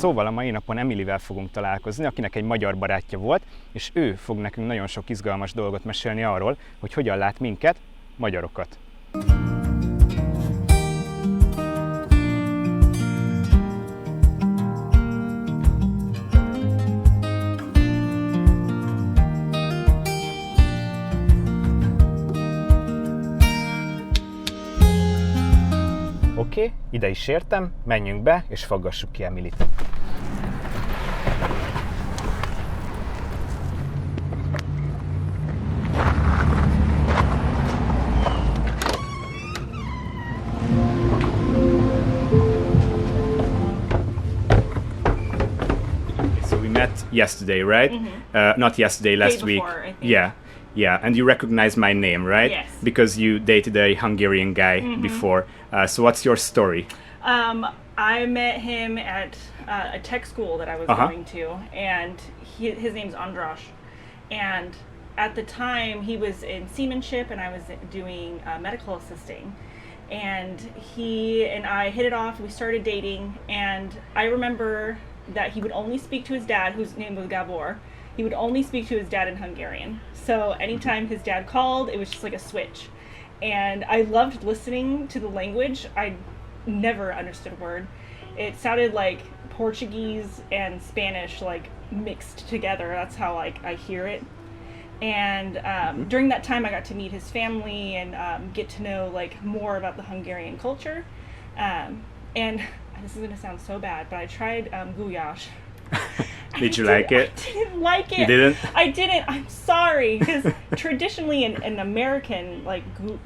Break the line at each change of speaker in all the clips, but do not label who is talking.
Szóval a mai napon Emily-vel fogunk találkozni, akinek egy magyar barátja volt, és ő fog nekünk nagyon sok izgalmas dolgot mesélni arról, hogy hogyan lát minket, magyarokat. Oké, ide is értem, menjünk be és faggassuk ki Emilit. So we met yesterday, right? Not yesterday, last week.
Before, I think.
Yeah, and you recognize my name, right?
Yes.
Because you dated a Hungarian guy before. So what's your story?
I met him at a tech school that I was going to, and his name's Andras. And at the time, he was in seamanship, and I was doing medical assisting. And he and I hit it off. We started dating, and I remember that he would only speak to his dad, whose name was Gabor. He would only speak to his dad in Hungarian. So anytime his dad called, it was just like a switch. And I loved listening to the language. I never understood a word. It sounded like Portuguese and Spanish like mixed together. That's how I hear it. And during that time, I got to meet his family and get to know like more about the Hungarian culture. And this is going to sound so bad, but I tried gulyás.
Did you like it?
I didn't like it.
You didn't?
I didn't. I'm sorry, because traditionally an American like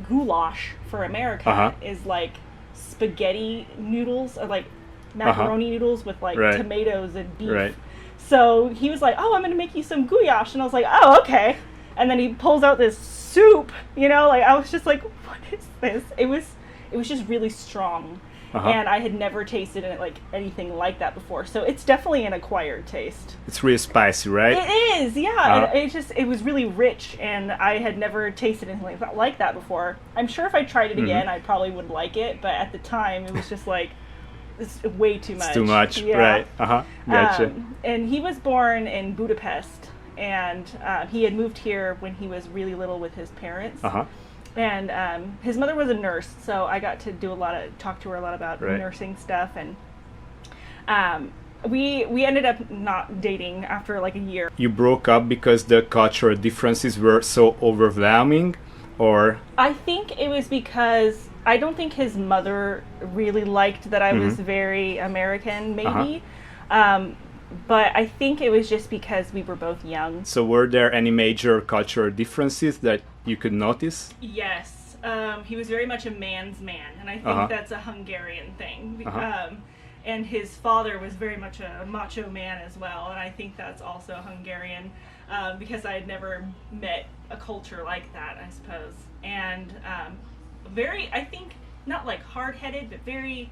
goulash for America is like spaghetti noodles or like macaroni noodles with like tomatoes and beef.
Right.
So he was like, "Oh, I'm gonna make you some goulash," and I was like, "Oh, okay." And then he pulls out this soup. You know, like I was just like, "What is this?" It was just really strong. And I had never tasted it like anything like that before, so it's definitely an acquired taste.
It's really spicy, right?
It is, yeah. It was really rich, and I had never tasted anything like that before. I'm sure if I tried it again, I probably would like it, but at the time, it was just like, it's way too much.
It's too much,
yeah.
right? Gotcha.
And he was born in Budapest, and he had moved here when he was really little with his parents. And his mother was a nurse, so I got to talk to her a lot about nursing stuff, and we ended up not dating after like a year.
You broke up because the cultural differences were so overwhelming, or?
I think it was because I don't think his mother really liked that I was very American, maybe. But I think it was just because we were both young. So
were there any major cultural differences that you could notice?
Yes. He was very much a man's man, and I think that's a Hungarian thing. And his father was very much a macho man as well, and I think that's also Hungarian, because I had never met a culture like that, I suppose. And very, I think, not like hard-headed, but very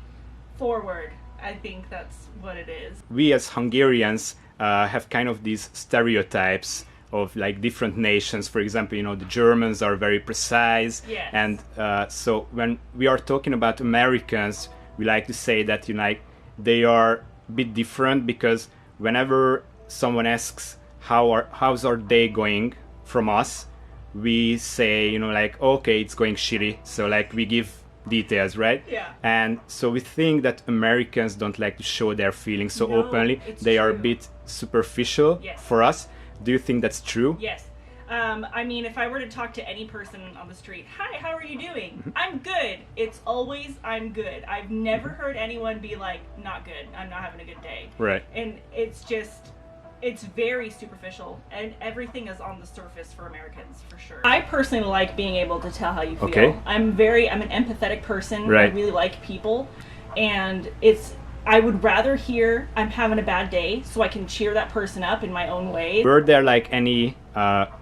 forward. I think that's what it is.
We as Hungarians have kind of these stereotypes of like different nations. For example, you know, the Germans are very precise.
Yes.
And so when we are talking about Americans, we like to say that, you know, like, they are a bit different, because whenever someone asks how's our day going from us, we say, you know, like, okay, it's going shitty. So like we give details, right?
Yeah.
And so we think that Americans don't like to show their feelings so openly. They are a bit superficial for us. Do you think that's true?
Yes. I mean, if I were to talk to any person on the street, "Hi, how are you doing?" "I'm good." It's always, "I'm good." I've never heard anyone be like, "Not good. I'm not having a good day."
Right.
And it's very superficial, and everything is on the surface for Americans, for sure. I personally like being able to tell how you feel.
Okay.
I'm an empathetic person.
Right.
I really like people, and I would rather hear I'm having a bad day so I can cheer that person up in my own way.
Were there like any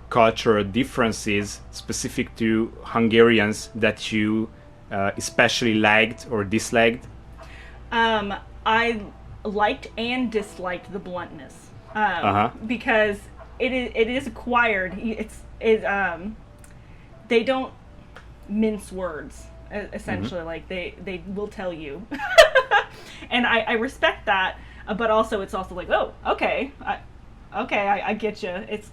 cultural differences specific to Hungarians that you especially liked or disliked?
I liked and disliked the bluntness. Because it is acquired. They don't mince words, essentially. Like they will tell you, and I respect that. but also it's also like, oh, okay, I get you. It's,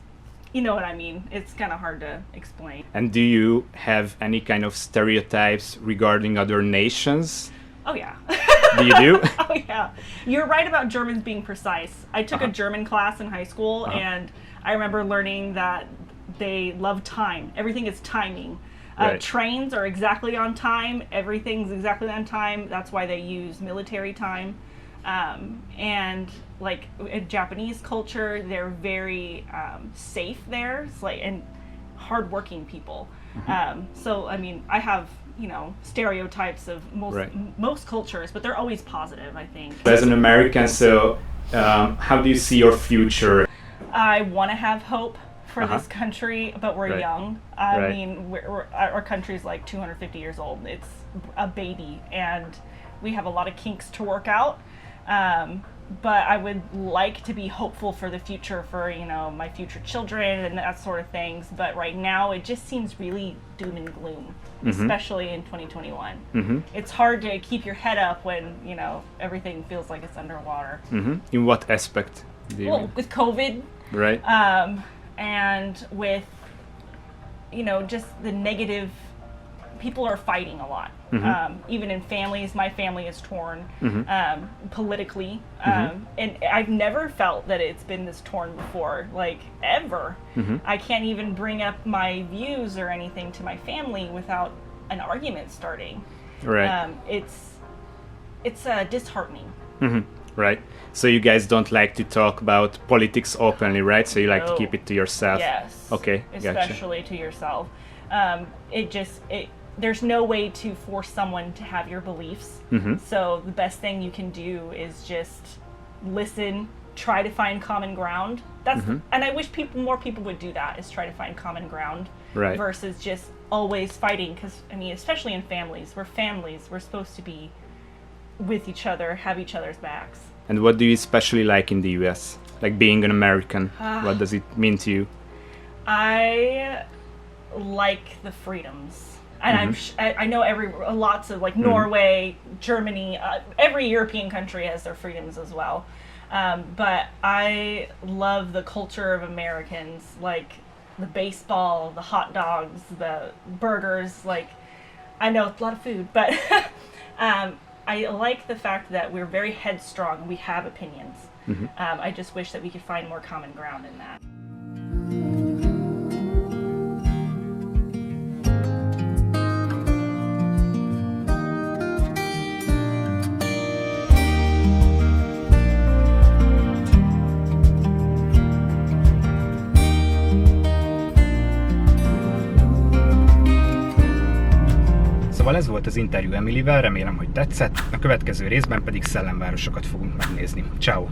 you know what I mean. It's kind of hard to explain.
And do you have any kind of stereotypes regarding other nations?
Oh yeah.
Do you do?
Oh yeah. You're right about Germans being precise. I took a German class in high school, and I remember learning that they love time. Everything is timing.
Right.
Trains are exactly on time. Everything's exactly on time. That's why they use military time. And like in Japanese culture, they're very safe there. It's like, and hardworking people. So I mean, I have, you know, stereotypes of most cultures, but they're always positive, I think.
As an American, so how do you see your future?
I want to have hope for this country, but we're young. I mean, our country's like 250 years old. It's a baby, and we have a lot of kinks to work out. But I would like to be hopeful for the future, for, you know, my future children and that sort of things. But right now, it just seems really doom and gloom, especially in 2021. It's hard to keep your head up when, you know, everything feels like it's underwater.
In what aspect do you mean?
With COVID,
right?
And with, you know, just the negative. People are fighting a lot. Even in families, my family is torn politically, and I've never felt that it's been this torn before, like ever. I can't even bring up my views or anything to my family without an argument starting.
Right.
It's disheartening.
Right. So you guys don't like to talk about politics openly, right? So you like to keep it to yourself.
Yes.
Okay.
Especially to yourself. There's no way to force someone to have your beliefs. So the best thing you can do is just listen, try to find common ground. And I wish more people would do that, is try to find common ground,
right,
versus just always fighting. Because I mean, especially in families, we're supposed to be with each other, have each other's backs.
And what do you especially like in the US? Like being an American, what does it mean to you?
I like the freedoms. And I know lots of, like, Norway, Germany, every European country has their freedoms as well. But I love the culture of Americans, like the baseball, the hot dogs, the burgers. Like, I know it's a lot of food, but I like the fact that we're very headstrong. We have opinions. I just wish that we could find more common ground in that.
Szóval ez volt az interjú Emily-vel, remélem, hogy tetszett, a következő részben pedig szellemvárosokat fogunk megnézni. Ciao.